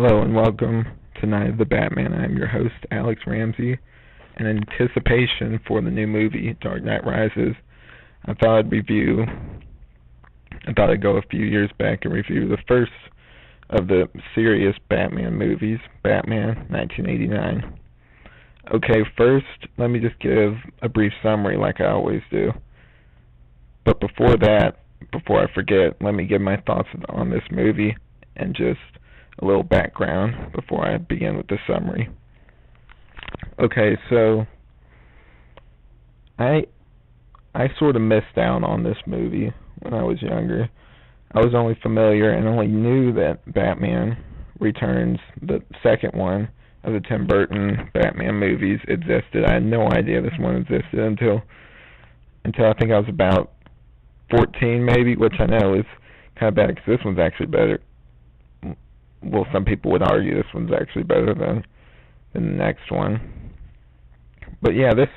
Hello and welcome to Night of the Batman. I'm your host, Alex Ramsey. In anticipation for the new movie, Dark Knight Rises, I thought I'd go a few years back and review the first of the serious Batman movies, Batman 1989. Okay, first, let me just give a brief summary like I always do. But before I forget, let me give my thoughts on this movie and just a little background before I begin with the summary. Okay, so I sort of missed out on this movie when I was younger. I was only familiar and only knew that Batman Returns, the second one of the Tim Burton Batman movies, existed. I had no idea this one existed until I think I was about 14 maybe, which I know is kind of bad because this one's actually better. Well, some people would argue this one's actually better than the next one. But yeah, this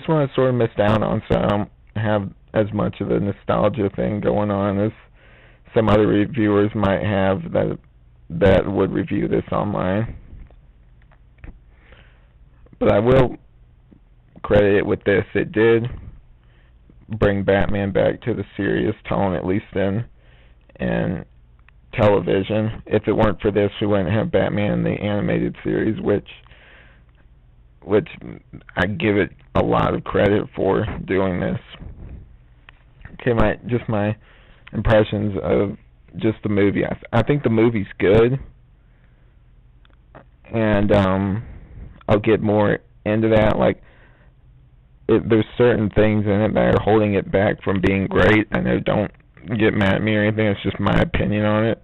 one I sort of missed out on, so I don't have as much of a nostalgia thing going on as some other reviewers might have that would review this online. But I will credit it with this. It did bring Batman back to the serious tone, at least in television. If it weren't for this, we wouldn't have Batman in the animated series, which I give it a lot of credit for doing this. Okay, my impressions of just the movie. I think the movie's good, and I'll get more into that. Like, there's certain things in it that are holding it back from being great. I know, don't get mad at me or anything, it's just my opinion on it.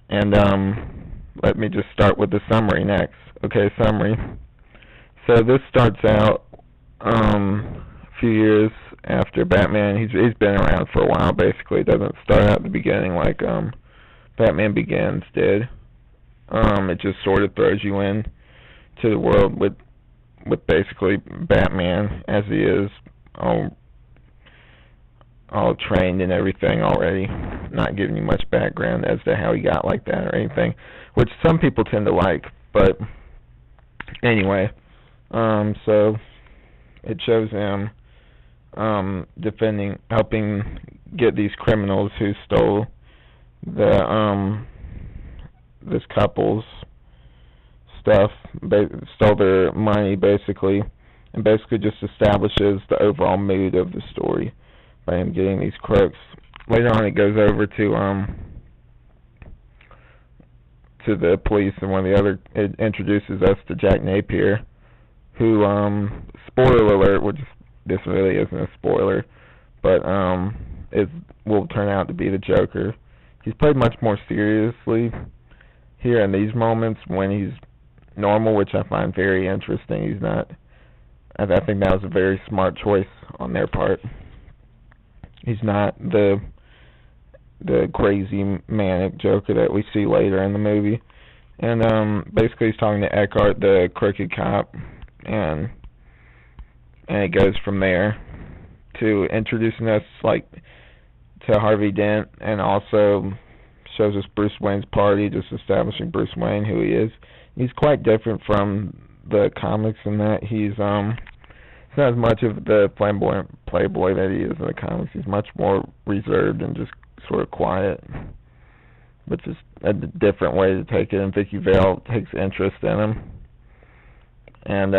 And let me just start with the summary next. Okay, summary. So this starts out a few years after Batman. He's been around for a while, basically. It doesn't start out at the beginning like Batman Begins did. It just sort of throws you in to the world with basically Batman as he is, all trained and everything already, not giving you much background as to how he got like that or anything, which some people tend to like. But anyway, so it shows him helping get these criminals who stole this couple's stuff, stole their money basically, and basically just establishes the overall mood of the story by him getting these crooks. Later on, it goes over to the police, and it introduces us to Jack Napier, who, spoiler alert, which this really isn't a spoiler, but will turn out to be the Joker. He's played much more seriously here in these moments when he's normal, which I find very interesting. He's not. I think that was a very smart choice on their part. He's not the crazy manic Joker that we see later in the movie. And basically he's talking to Eckhart, the crooked cop, and it goes from there to introducing us to Harvey Dent, and also shows us Bruce Wayne's party, just establishing Bruce Wayne, who he is. He's quite different from the comics in that he's not as much of the flamboyant playboy that he is in the comics. He's much more reserved and just sort of quiet, which is a different way to take it. And Vicky Vale takes interest in him. And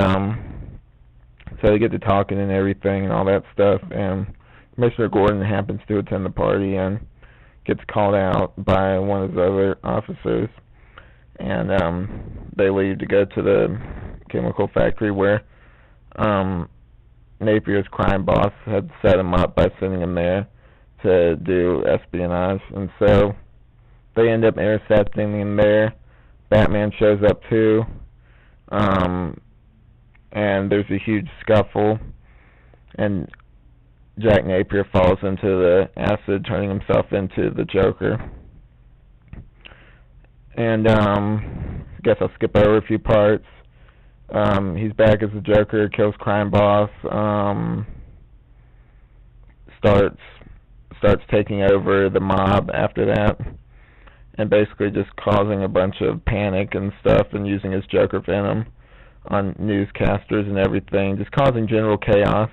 so they get to talking and everything and all that stuff. And Commissioner Gordon happens to attend the party and gets called out by one of his other officers. And they leave to go to the chemical factory where Napier's crime boss had set him up by sending him there to do espionage, and so they end up intercepting him there. Batman shows up too, and there's a huge scuffle, and Jack Napier falls into the acid, turning himself into the Joker. And I guess I'll skip over a few parts. He's back as the Joker, kills crime boss, starts taking over the mob after that, and basically just causing a bunch of panic and stuff and using his Joker venom on newscasters and everything, just causing general chaos.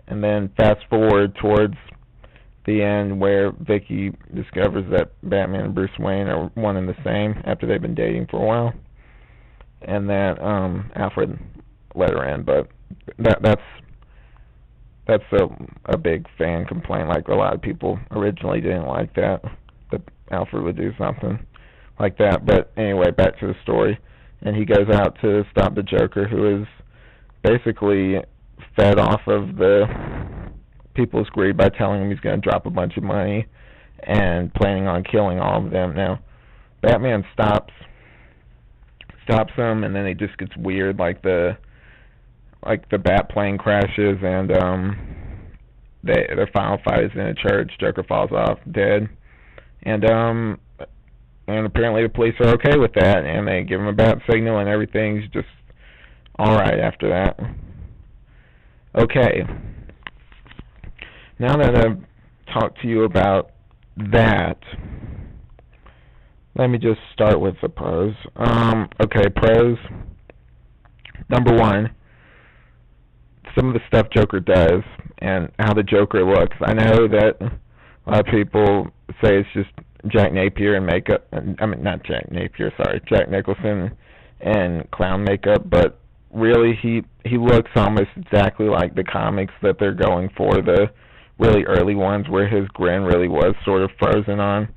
And then fast forward towards the end where Vicky discovers that Batman and Bruce Wayne are one and the same after they've been dating for a while, and that Alfred let her in. But that's a big fan complaint. Like, a lot of people originally didn't like that Alfred would do something like that. But anyway, back to the story. And he goes out to stop the Joker, who is basically fed off of the people's greed by telling him he's going to drop a bunch of money and planning on killing all of them. Now, Batman stops him, and then it just gets weird, like the bat plane crashes, and their final fight is in a church. Joker falls off dead, and apparently the police are okay with that, and they give him a bat signal, and everything's just all right after that. Okay. Now that I've talked to you about that, let me just start with the pros. Okay, pros. Number one, some of the stuff Joker does and how the Joker looks. I know that a lot of people say it's just Jack Napier and makeup. I mean, not Jack Napier, sorry, Jack Nicholson and clown makeup, but really he looks almost exactly like the comics that they're going for, the really early ones where his grin really was sort of frozen on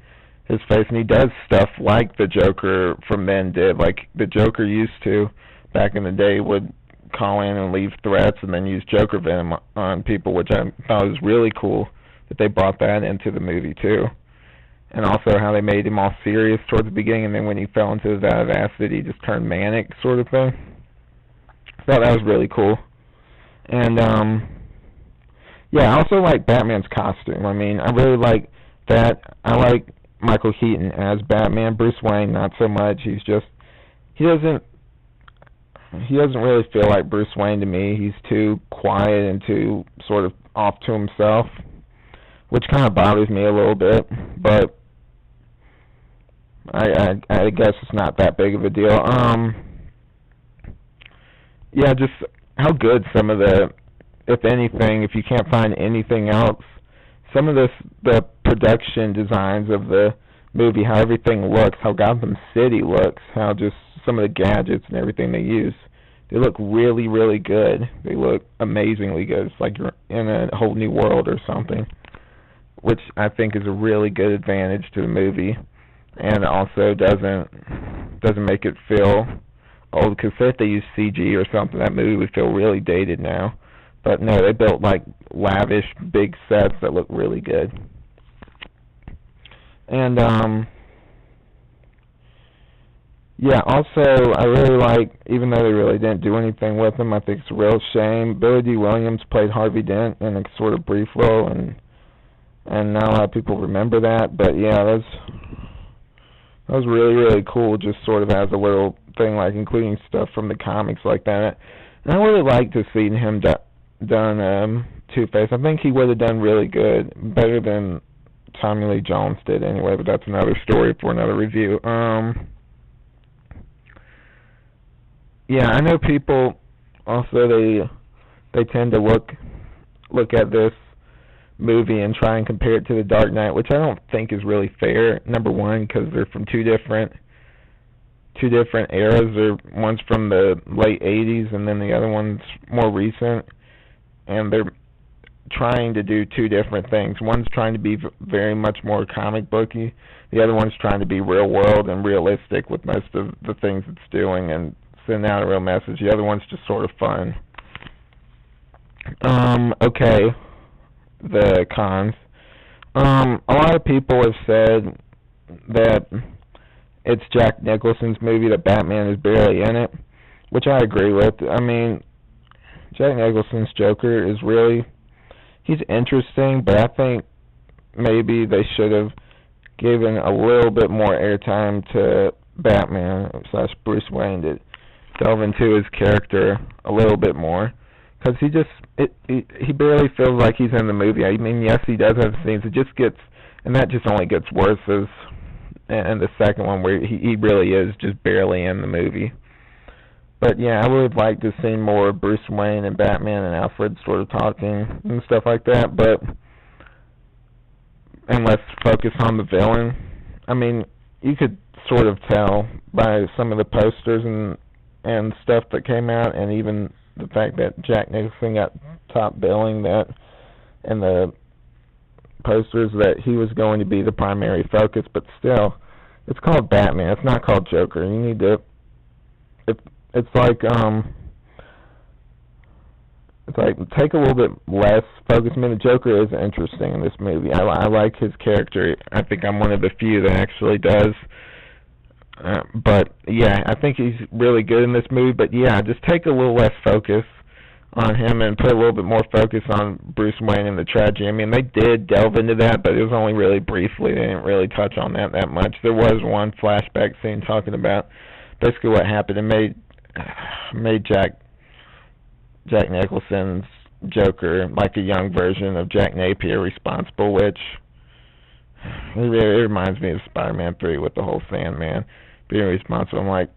his face, and he does stuff like the Joker from then did. Like the Joker used to, back in the day, would call in and leave threats and then use Joker venom on people, which I thought was really cool that they brought that into the movie too. And also how they made him all serious towards the beginning, and then when he fell into the vat of acid, he just turned manic, sort of thing. I thought that was really cool. And yeah, I also like Batman's costume. I mean, I really like that. I like Michael Keaton as Batman. Bruce Wayne, not so much. He doesn't really feel like Bruce Wayne to me. He's too quiet and too sort of off to himself, which kind of bothers me a little bit, but I guess it's not that big of a deal. Yeah, just how good some of the, if anything, if you can't find anything else, some of the production designs of the movie, how everything looks, how Gotham City looks, how just some of the gadgets and everything they use, they look really, really good. They look amazingly good. It's like you're in a whole new world or something, which I think is a really good advantage to the movie, and also doesn't make it feel old, because if they use CG or something, that movie would feel really dated now. But no, they built like lavish big sets that look really good. And yeah, also I really like, even though they really didn't do anything with him, I think it's a real shame, Billy D. Williams played Harvey Dent in a sort of brief role, and not a lot of people remember that, but yeah, that was really, really cool, just sort of as a little thing, like including stuff from the comics like that. And I would have liked to have seen him done Two-Face. I think he would have done really good, better than Tommy Lee Jones did anyway, but that's another story for another review. Yeah, I know people also, they tend to look at this movie and try and compare it to The Dark Knight, which I don't think is really fair. Number one, because they're from two different eras. One's from the late 80s, and then the other one's more recent, and they're trying to do two different things. One's trying to be very much more comic booky. The other one's trying to be real world and realistic with most of the things it's doing and send out a real message. The other one's just sort of fun. Okay. The cons. A lot of people have said that it's Jack Nicholson's movie, that Batman is barely in it, which I agree with. I mean, Jack Nicholson's Joker is really, he's interesting, but I think maybe they should have given a little bit more airtime to Batman / Bruce Wayne to delve into his character a little bit more. Because he barely feels like he's in the movie. I mean, yes, he does have scenes. It just gets, and that just only gets worse and the second one where he really is just barely in the movie. But yeah, I would like to see more Bruce Wayne and Batman and Alfred sort of talking and stuff like that, and let's focus on the villain. I mean, you could sort of tell by some of the posters and stuff that came out, and even the fact that Jack Nicholson got top billing, that in the posters, that he was going to be the primary focus. But still, it's called Batman. It's not called Joker. You need to. It's like take a little bit less focus. I mean, the Joker is interesting in this movie. I like his character. I think I'm one of the few that actually does. But yeah, I think he's really good in this movie. But yeah, just take a little less focus on him and put a little bit more focus on Bruce Wayne and the tragedy. I mean, they did delve into that, but it was only really briefly. They didn't really touch on that much. There was one flashback scene talking about basically what happened. It made Jack Nicholson's Joker like a young version of Jack Napier responsible, which it reminds me of Spider-Man 3 with the whole Sandman being responsible. I'm like,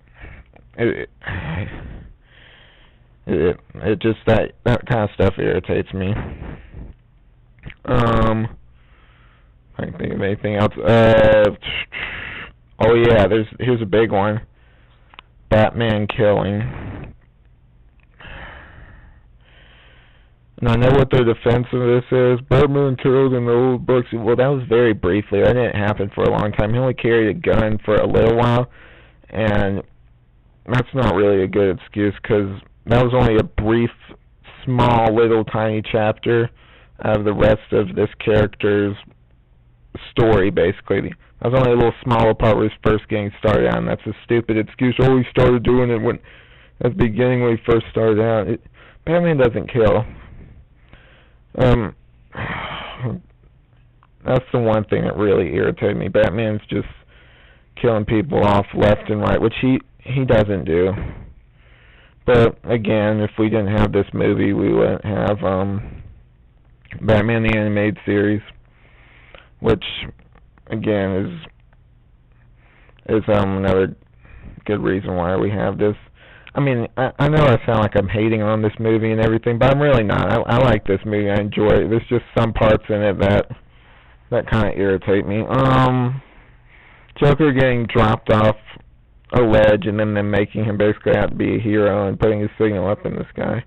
it just, that kind of stuff irritates me. I can't think of anything else. Oh yeah, here's a big one. Batman killing. And I know what their defense of this is. Batman killed in the old books. Well, that was very briefly. That didn't happen for a long time. He only carried a gun for a little while, and that's not really a good excuse, because that was only a brief, small, little, tiny chapter of the rest of this character's story, basically. That was only a little smaller part where he's first getting started out, and that's a stupid excuse. Oh, he started doing it at the beginning when he first started out. Batman doesn't kill. That's the one thing that really irritated me. Batman's just killing people off left and right, which he doesn't do. But again, if we didn't have this movie, we wouldn't have Batman the Animated Series, which again is another good reason why we have this. I mean, I know I sound like I'm hating on this movie and everything, but I'm really not. I like this movie. I enjoy it. There's just some parts in it that kind of irritate me. Joker getting dropped off a ledge and then them making him basically have to be a hero and putting his signal up in the sky.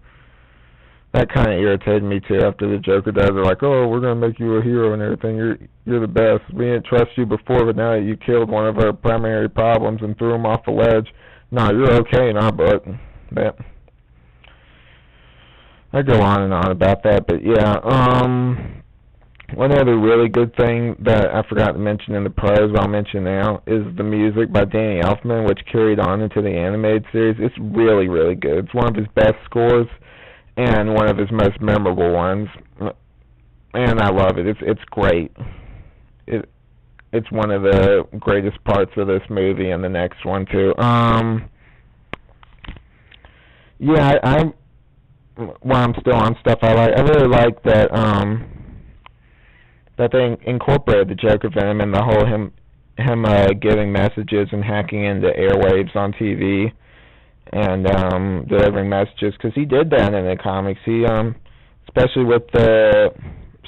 That kind of irritated me too. After the Joker dies, they're like, "Oh, we're gonna make you a hero and everything. You're the best. We didn't trust you before, but now that you killed one of our primary problems and threw him off a ledge, no, you're okay now." But I go on and on about that. But yeah, one other really good thing that I forgot to mention in the pros, I'll mention now, is the music by Danny Elfman, which carried on into the animated series. It's really, really good. It's one of his best scores and one of his most memorable ones, and I love it. It's great. It's one of the greatest parts of this movie, and the next one too. Yeah, while I'm still on stuff I really like that that they incorporated the Joker Venom and the whole him giving messages and hacking into airwaves on TV and delivering messages, because he did that in the comics. He especially with the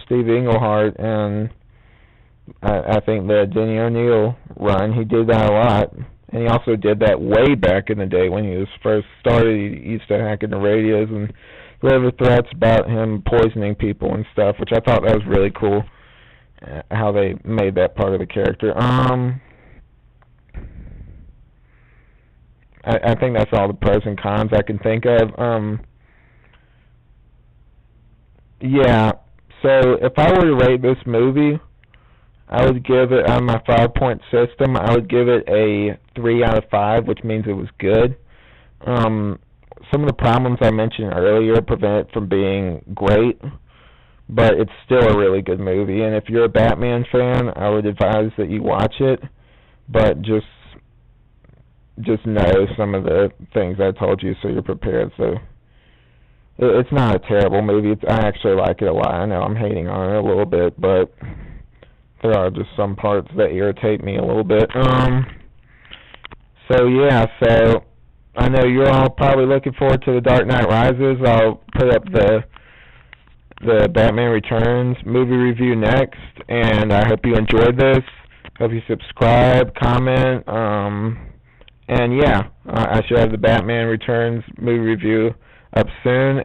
Steve Englehart and I think the Denny O'Neil run, he did that a lot. And he also did that way back in the day when he was first started. He used to hack into radios and deliver threats about him poisoning people and stuff, which I thought that was really cool, how they made that part of the character. I think that's all the pros and cons I can think of. Yeah, so if I were to rate this movie, I would give it, on my 5-point system, I would give it a 3 out of 5, which means it was good. Some of the problems I mentioned earlier prevent it from being great, but it's still a really good movie. And if you're a Batman fan, I would advise that you watch it, but just know some of the things I told you so you're prepared. So it's not a terrible movie. I actually like it a lot. I know I'm hating on it a little bit, but there are just some parts that irritate me a little bit. So yeah, so I know you're all probably looking forward to The Dark Knight Rises. I'll put up the Batman Returns movie review next, and I hope you enjoyed this. Hope you subscribe, comment, and yeah, I should have the Batman Returns movie review up soon.